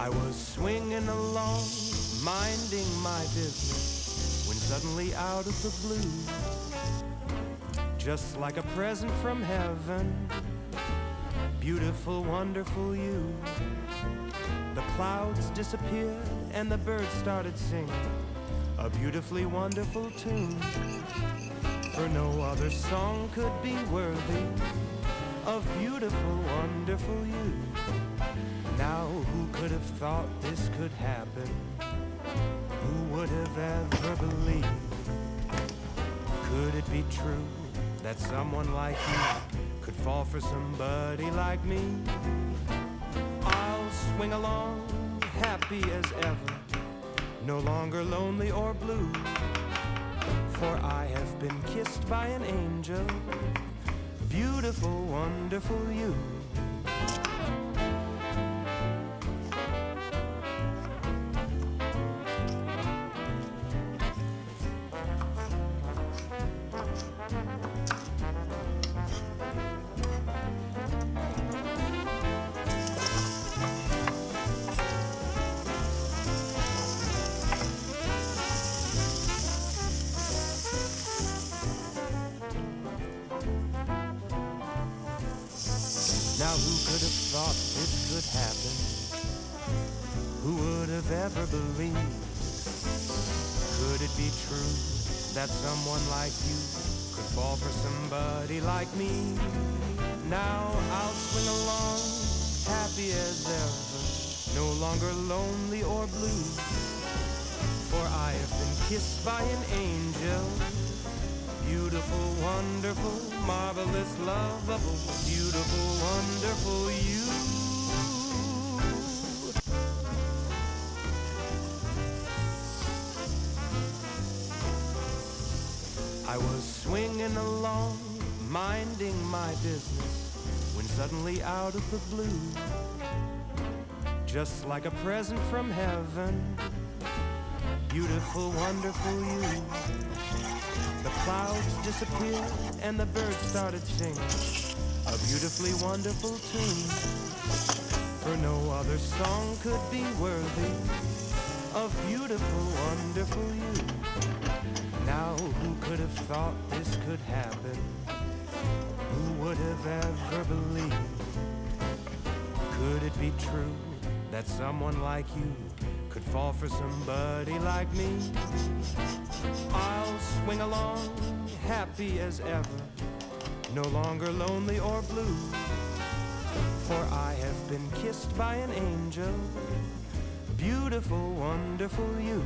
I was swinging along, minding my business, when suddenly out of the blue, just like a present from heaven, beautiful, wonderful you, the clouds disappeared and the birds started singing a beautifully wonderful tune, for no other song could be worthy of beautiful, wonderful you. Now who could have thought this could happen? Who would have ever believed? Could it be true that someone like you could fall for somebody like me? I'll swing along, happy as ever, no longer lonely or blue, for I have been kissed by an angel, beautiful, wonderful you. Now who could have thought this could happen? Who would have ever believed? Could it be true that someone like you could fall for somebody like me? Now I'll swing along, happy as ever, no longer lonely or blue, for I have been kissed by an angel, beautiful, wonderful, marvelous, lovable, beautiful, wonderful you. I was swinging along, minding my business, when suddenly out of the blue, just like a present from heaven, beautiful, wonderful you, the clouds disappeared and the birds started singing a beautifully wonderful tune, for no other song could be worthy of beautiful, wonderful you. Now who could have thought this could happen? Who would have ever believed? Could it be true that someone like you could fall for somebody like me? I'll swing along, happy as ever, no longer lonely or blue, for I have been kissed by an angel, beautiful, wonderful you.